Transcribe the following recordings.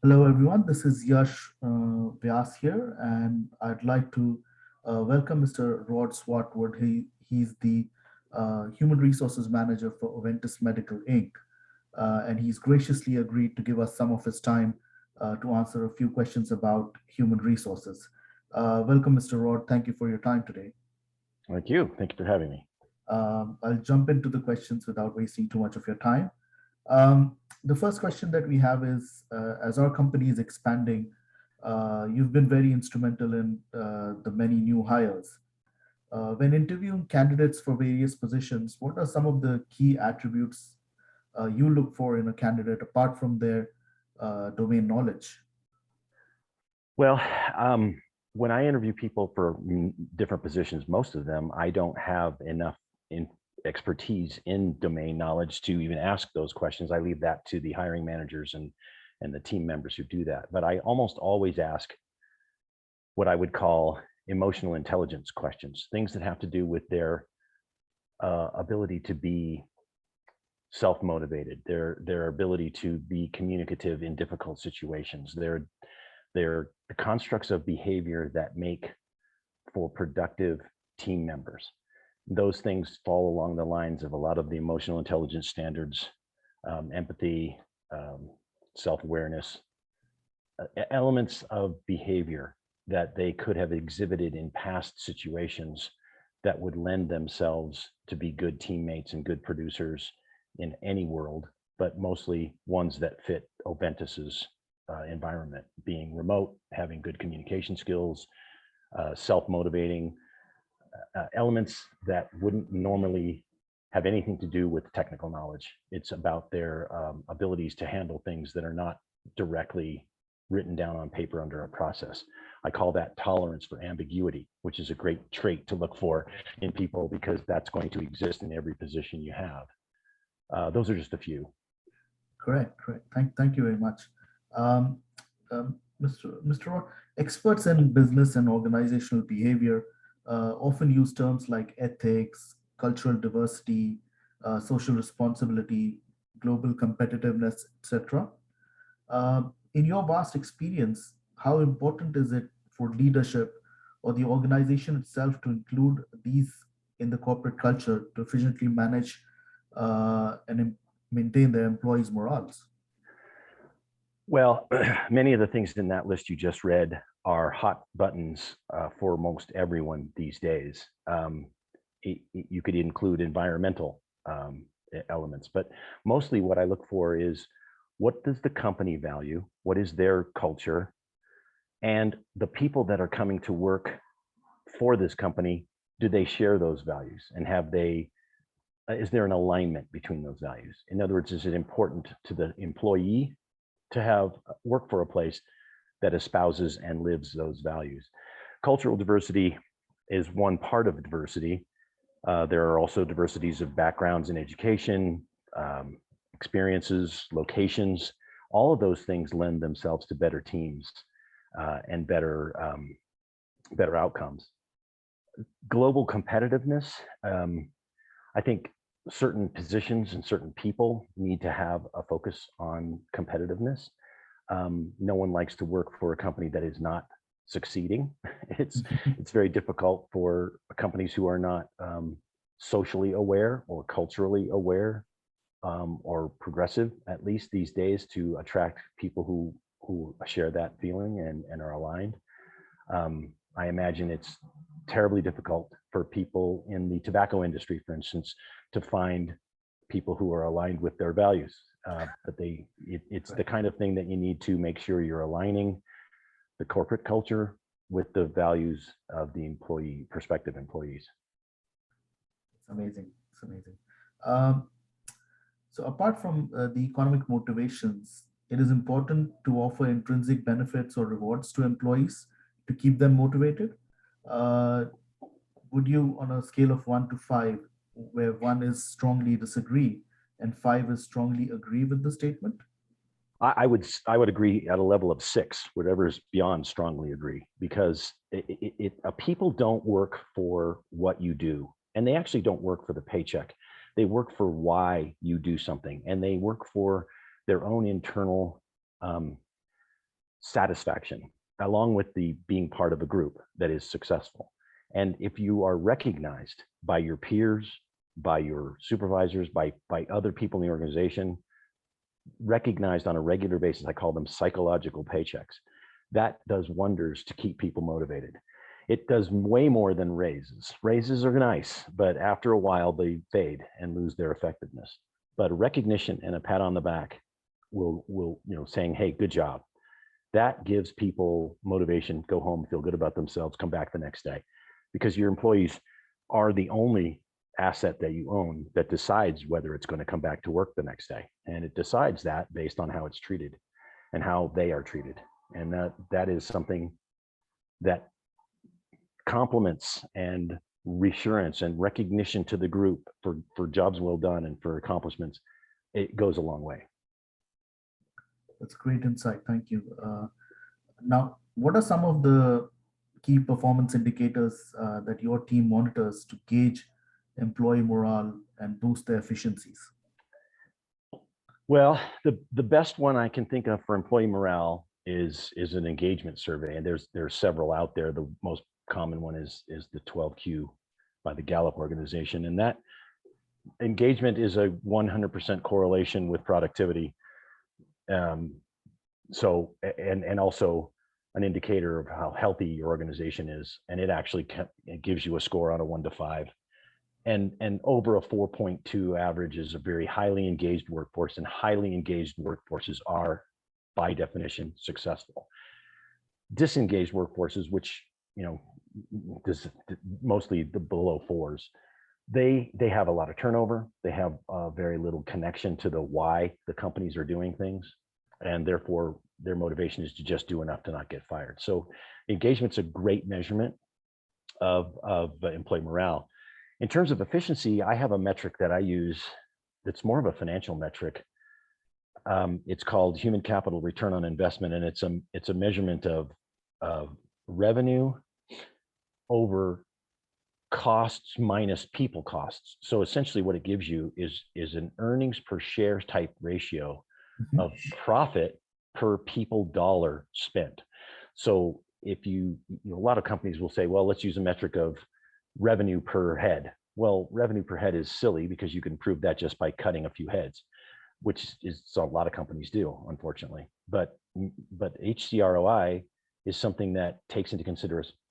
Hello, everyone. This is Yash Vyas here, and I'd like to welcome Mr. Rod Swartwood. He's the Human Resources Manager for Aventis Medical Inc., and he's graciously agreed to give us some of his time to answer a few questions about human resources. Welcome, Mr. Rod. Thank you for your time today. Thank you. Thank you for having me. I'll jump into the questions without wasting too much of your time. Um, the first question that we have is, as our company is expanding, you've been very instrumental in the many new hires. When interviewing candidates for various positions, what are some of the key attributes you look for in a candidate apart from their domain knowledge? Well, when I interview people for different positions, most of them, I don't have enough expertise in domain knowledge to even ask those questions. I leave that to the hiring managers and the team members who do that. But I almost always ask what I would call emotional intelligence questions, things that have to do with their ability to be self-motivated, their ability to be communicative in difficult situations, their the constructs of behavior that make for productive team members. Those things fall along the lines of a lot of the emotional intelligence standards, empathy, self-awareness, elements of behavior that they could have exhibited in past situations that would lend themselves to be good teammates and good producers in any world, but mostly ones that fit Oventus's environment, being remote, having good communication skills, self-motivating, elements that wouldn't normally have anything to do with technical knowledge. It's about their abilities to handle things that are not directly written down on paper under a process. I call that tolerance for ambiguity, which is a great trait to look for in people because that's going to exist in every position you have. Those are just a few. Correct, correct. Thank you very much. Um, Mr. Roth, experts in business and organizational behavior often use terms like ethics, cultural diversity, social responsibility, global competitiveness, etc. In your vast experience, how important is it for leadership or the organization itself to include these in the corporate culture to efficiently manage and maintain their employees' morals? Well, many of the things in that list you just read are hot buttons for most everyone these days. You could include environmental elements, but mostly what I look for is what does the company value? What is their culture? And the people that are coming to work for this company, do they share those values? And is there an alignment between those values? In other words, is it important to the employee to have work for a place that espouses and lives those values? Cultural diversity is one part of diversity. There are also diversities of backgrounds in education, experiences, locations. All of those things lend themselves to better teams and better outcomes. Global competitiveness, I think certain positions and certain people need to have a focus on competitiveness. No one likes to work for a company that is not succeeding. It's very difficult for companies who are not socially aware or culturally aware or progressive, at least these days, to attract people who share that feeling and are aligned. I imagine it's terribly difficult for people in the tobacco industry, for instance, to find people who are aligned with their values. But it's the kind of thing that you need to make sure you're aligning the corporate culture with the values of the prospective employees. It's amazing. It's amazing. Um, so apart from the economic motivations, it is important to offer intrinsic benefits or rewards to employees to keep them motivated. Uh, would you, on a scale of 1 to 5, where 1 is strongly disagree and 5 is strongly agree with the statement? I would agree at a level of 6, whatever is beyond strongly agree, because people don't work for what you do, and they actually don't work for the paycheck. They work for why you do something, and they work for their own internal satisfaction, along with the being part of a group that is successful. And if you are recognized by your peers, by your supervisors, by other people in the organization, recognized on a regular basis, I call them psychological paychecks, that does wonders to keep people motivated. It does way more than raises. Raises are nice, but after a while they fade and lose their effectiveness. But a recognition and a pat on the back will saying, hey, good job. That gives people motivation, go home, feel good about themselves, come back the next day. Because your employees are the only asset that you own that decides whether it's going to come back to work the next day. And it decides that based on how it's treated and how they are treated. And that is something that compliments and reassurance and recognition to the group for jobs well done and for accomplishments, it goes a long way. That's great insight. Thank you. Now, what are some of the key performance indicators that your team monitors to gauge employee morale and boost their efficiencies? Well, the best one I can think of for employee morale is an engagement survey, and there's several out there. The most common one is the 12Q by the Gallup organization, and that engagement is a 100% correlation with productivity. So also an indicator of how healthy your organization is, and it actually it gives you a score on a 1 to 5. And over a 4.2 average is a very highly engaged workforce, and highly engaged workforces are by definition successful. Disengaged workforces, which mostly the below 4s, they have a lot of turnover. They have very little connection to the why the companies are doing things, and therefore their motivation is to just do enough to not get fired. So engagement's a great measurement of employee morale. In terms of efficiency, I have a metric that I use that's more of a financial metric. It's called human capital return on investment, and it's a measurement of revenue over costs minus people costs. So essentially what it gives you is an earnings per share type ratio of profit per people dollar spent. So if a lot of companies will say, well, let's use a metric of revenue per head. Well, revenue per head is silly because you can prove that just by cutting a few heads, which is a lot of companies do, unfortunately. But HCROI is something that takes into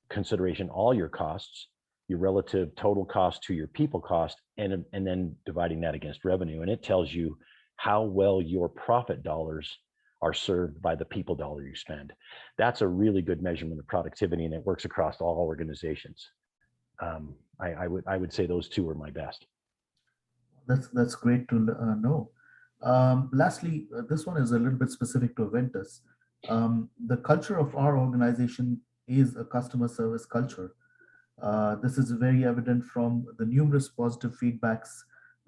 consideration all your costs, your relative total cost to your people cost, and then dividing that against revenue. And it tells you how well your profit dollars are served by the people dollar you spend. That's a really good measurement of productivity, and it works across all organizations. I would say those two are my best. That's great to know. Lastly, this one is a little bit specific to Aventus. The culture of our organization is a customer service culture. This is very evident from the numerous positive feedbacks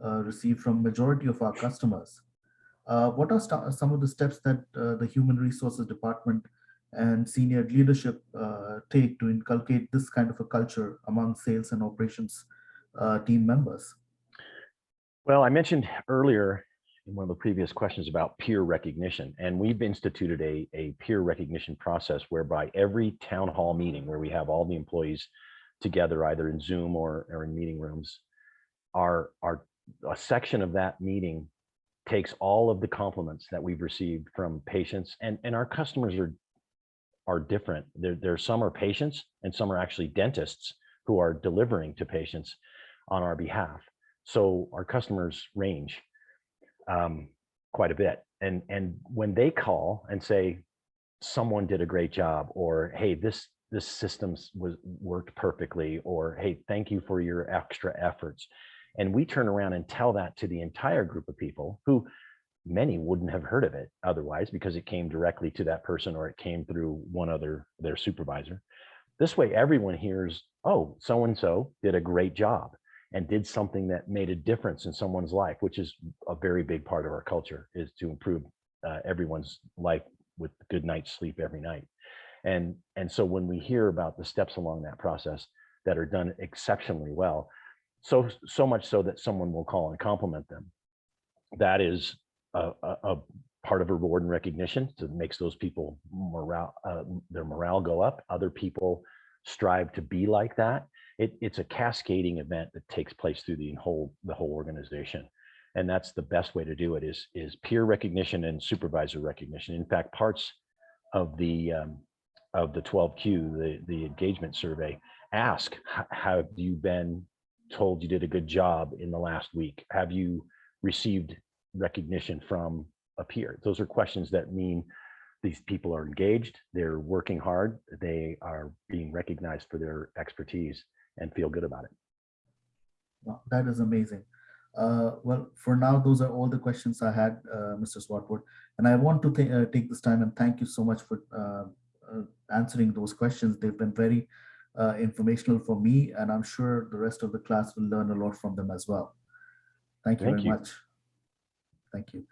received from majority of our customers. What are some of the steps that the Human Resources Department and senior leadership take to inculcate this kind of a culture among sales and operations team members? Well, I mentioned earlier in one of the previous questions about peer recognition, and we've instituted a peer recognition process whereby every town hall meeting where we have all the employees together, either in Zoom or in meeting rooms, a section of that meeting takes all of the compliments that we've received from patients, and our customers are different. There some are patients, and some are actually dentists who are delivering to patients on our behalf. So our customers range quite a bit. And when they call and say someone did a great job, or hey, this system worked perfectly, or hey, thank you for your extra efforts, and we turn around and tell that to the entire group of people who many wouldn't have heard of it otherwise because it came directly to that person or it came through their supervisor. This way everyone hears, oh, so-and-so did a great job and did something that made a difference in someone's life, which is a very big part of our culture, is to improve everyone's life with a good night's sleep every night. And so when we hear about the steps along that process that are done exceptionally well, so much so that someone will call and compliment them, that is a part of reward and recognition. So it makes those people their morale go up. Other people strive to be like that. It's a cascading event that takes place through the whole organization. And that's the best way to do it is peer recognition and supervisor recognition. In fact, parts of the 12Q, the engagement survey, ask, have you been told you did a good job in the last week? Have you received recognition from a peer? Those are questions that mean these people are engaged, they're working hard, they are being recognized for their expertise and feel good about it. Wow, that is amazing. Well, for now, those are all the questions I had, Mr. Swartwood. And I want to take this time and thank you so much for answering those questions. They've been very informational for me, and I'm sure the rest of the class will learn a lot from them as well. Thank you very Thank you. much. Thank you.